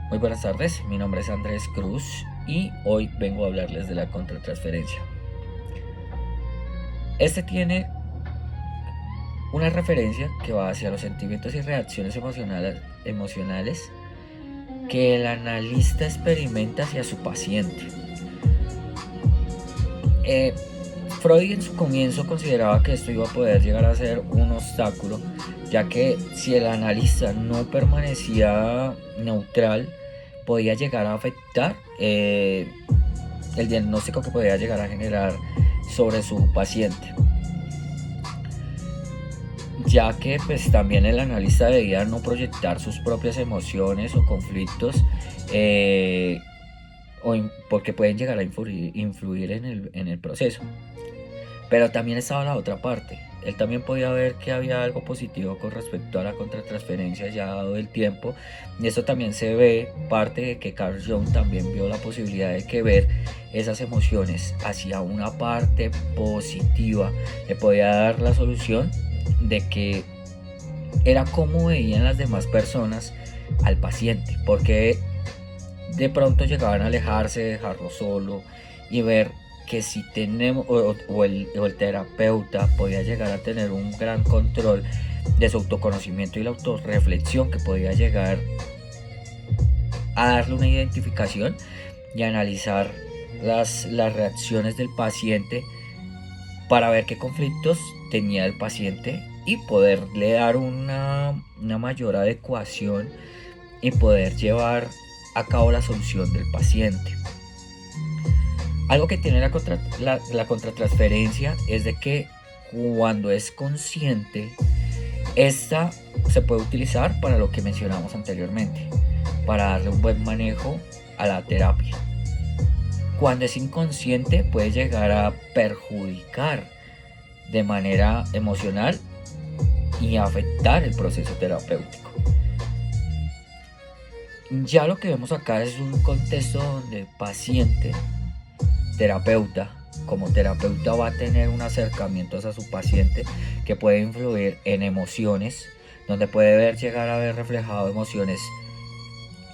Muy buenas tardes, mi nombre es Andrés Cruz y hoy vengo a hablarles de la contratransferencia. Este tiene una referencia que va hacia los sentimientos y reacciones emocionales que el analista experimenta hacia su paciente. Freud en su comienzo consideraba que esto iba a poder llegar a ser un obstáculo, ya que si el analista no permanecía neutral, podía llegar a afectar el diagnóstico que podía llegar a generar sobre su paciente, ya que pues también el analista debía no proyectar sus propias emociones o conflictos porque pueden llegar a influir en el proceso. Pero también estaba la otra parte. Él también podía ver que había algo positivo con respecto a la contratransferencia ya dado el tiempo. Y eso también se ve parte de que Carl Jung también vio la posibilidad de que ver esas emociones hacia una parte positiva le podía dar la solución de que era cómo veían las demás personas al paciente. Porque de pronto llegaban a alejarse, dejarlo solo y ver que si tenemos o el terapeuta podía llegar a tener un gran control de su autoconocimiento y la autorreflexión, que podía llegar a darle una identificación y analizar las reacciones del paciente para ver qué conflictos tenía el paciente y poderle dar una mayor adecuación y poder llevar a cabo la solución del paciente. Algo que tiene la contratransferencia es de que cuando es consciente, esta se puede utilizar para lo que mencionamos anteriormente, para darle un buen manejo a la terapia. Cuando es inconsciente, puede llegar a perjudicar de manera emocional y afectar el proceso terapéutico. Ya lo que vemos acá es un contexto donde el paciente terapeuta, como terapeuta, va a tener un acercamiento hacia su paciente que puede influir en emociones, donde puede llegar a ver reflejado emociones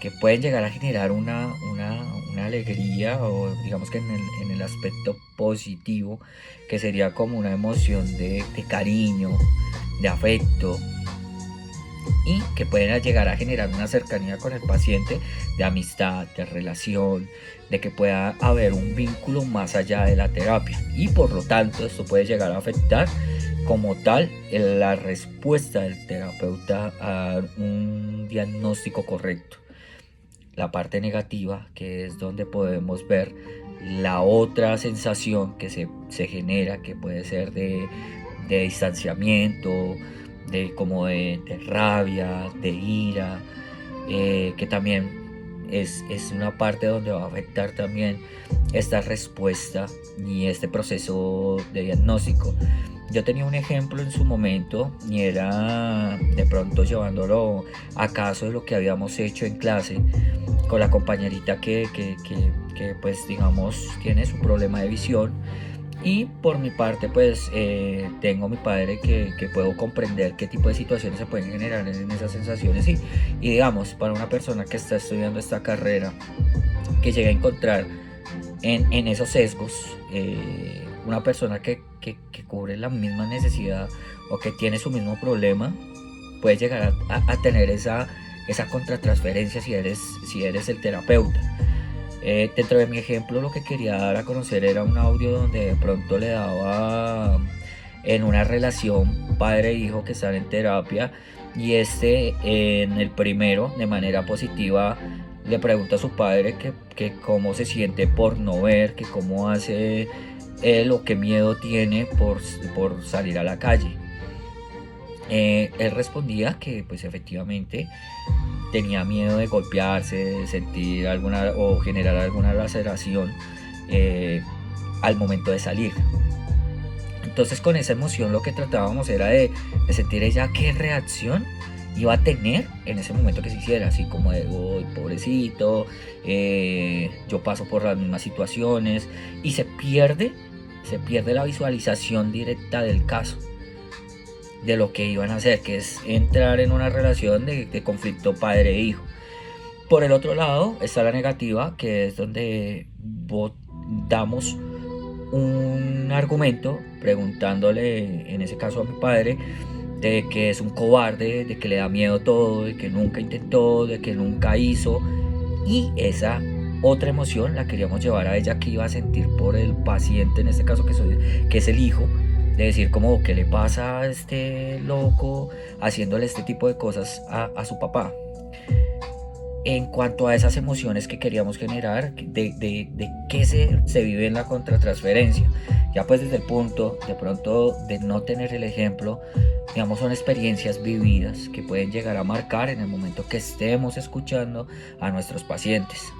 que pueden llegar a generar una alegría, o digamos que en el aspecto positivo, que sería como una emoción de cariño, de afecto, y que pueden llegar a generar una cercanía con el paciente, de amistad, de relación, de que pueda haber un vínculo más allá de la terapia, y por lo tanto esto puede llegar a afectar como tal la respuesta del terapeuta a un diagnóstico correcto. La parte negativa, que es donde podemos ver la otra sensación que se genera, que puede ser de distanciamiento, de rabia, de ira, que también es una parte donde va a afectar también esta respuesta y este proceso de diagnóstico. Yo tenía un ejemplo en su momento y era de pronto llevándolo a caso de lo que habíamos hecho en clase con la compañerita que pues digamos tiene su problema de visión. Y por mi parte pues tengo a mi padre que puedo comprender qué tipo de situaciones se pueden generar en esas sensaciones, y digamos, para una persona que está estudiando esta carrera, que llega a encontrar en esos sesgos, una persona que cubre la misma necesidad o que tiene su mismo problema, puede llegar a tener esa contratransferencia si eres el terapeuta. Dentro de mi ejemplo, lo que quería dar a conocer era un audio donde de pronto le daba en una relación padre-hijo que están en terapia, y en el primero, de manera positiva, le pregunta a su padre que cómo se siente por no ver, que cómo hace él o qué miedo tiene por salir a la calle. Él respondía que pues efectivamente tenía miedo de golpearse, de sentir alguna o generar alguna laceración al momento de salir. Entonces, con esa emoción lo que tratábamos era de sentir ella qué reacción iba a tener en ese momento que se hiciera, así como de oh, pobrecito, yo paso por las mismas situaciones, y se pierde la visualización directa del caso, de lo que iban a hacer, que es entrar en una relación de conflicto padre-hijo. Por el otro lado está la negativa, que es donde damos un argumento preguntándole, en ese caso a mi padre, de que es un cobarde, de que le da miedo todo, de que nunca intentó, de que nunca hizo. Y esa otra emoción la queríamos llevar a ella, que iba a sentir por el paciente, en este caso que es el hijo, de decir como, ¿qué le pasa a este loco haciéndole este tipo de cosas a su papá? En cuanto a esas emociones que queríamos generar, de qué se vive en la contratransferencia. Ya pues desde el punto de pronto de no tener el ejemplo, digamos, son experiencias vividas que pueden llegar a marcar en el momento que estemos escuchando a nuestros pacientes.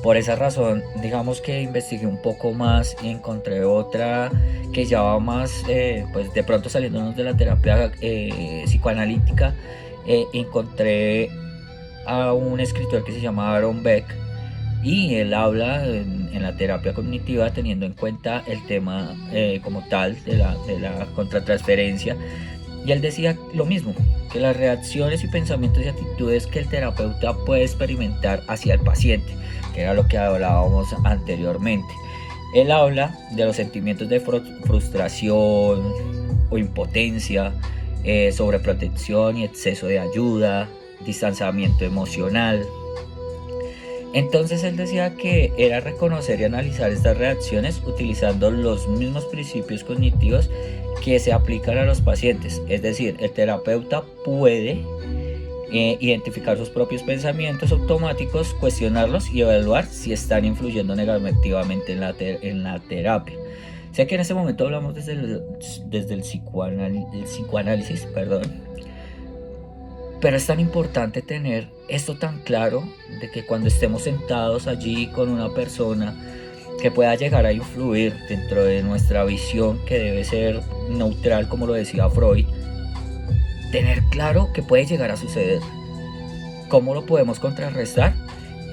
Por esa razón, digamos que investigué un poco más y encontré otra que ya va más, pues de pronto saliéndonos de la terapia psicoanalítica, encontré a un escritor que se llama Aaron Beck, y él habla en la terapia cognitiva teniendo en cuenta el tema como tal de la contratransferencia, y él decía lo mismo, que las reacciones y pensamientos y actitudes que el terapeuta puede experimentar hacia el paciente, que era lo que hablábamos anteriormente. Él habla de los sentimientos de frustración o impotencia, sobreprotección y exceso de ayuda, distanciamiento emocional. Entonces él decía que era reconocer y analizar estas reacciones utilizando los mismos principios cognitivos que se aplican a los pacientes. Es decir, el terapeuta puede identificar sus propios pensamientos automáticos, cuestionarlos y evaluar si están influyendo negativamente en la terapia. Sé que en este momento hablamos desde el psicoanálisis, pero es tan importante tener esto tan claro, de que cuando estemos sentados allí con una persona que pueda llegar a influir dentro de nuestra visión, que debe ser neutral, como lo decía Freud, tener claro que puede llegar a suceder, cómo lo podemos contrarrestar,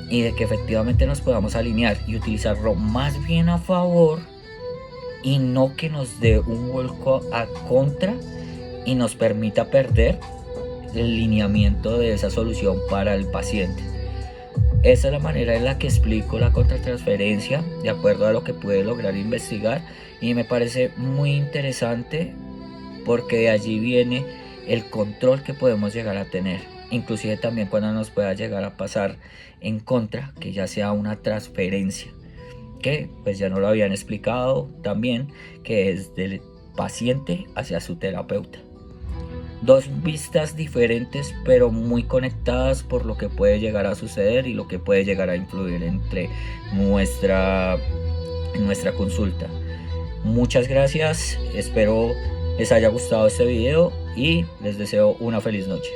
y de que efectivamente nos podamos alinear y utilizarlo más bien a favor, y no que nos dé un vuelco a contra y nos permita perder el lineamiento de esa solución para el paciente. Esa es la manera en la que explico la contratransferencia, de acuerdo a lo que pude lograr investigar, y me parece muy interesante porque de allí viene el control que podemos llegar a tener, inclusive también cuando nos pueda llegar a pasar en contra, que ya sea una transferencia, que pues ya no lo habían explicado también, que es del paciente hacia su terapeuta. Dos vistas diferentes, pero muy conectadas por lo que puede llegar a suceder y lo que puede llegar a influir entre nuestra consulta. Muchas gracias, espero les haya gustado este video y les deseo una feliz noche.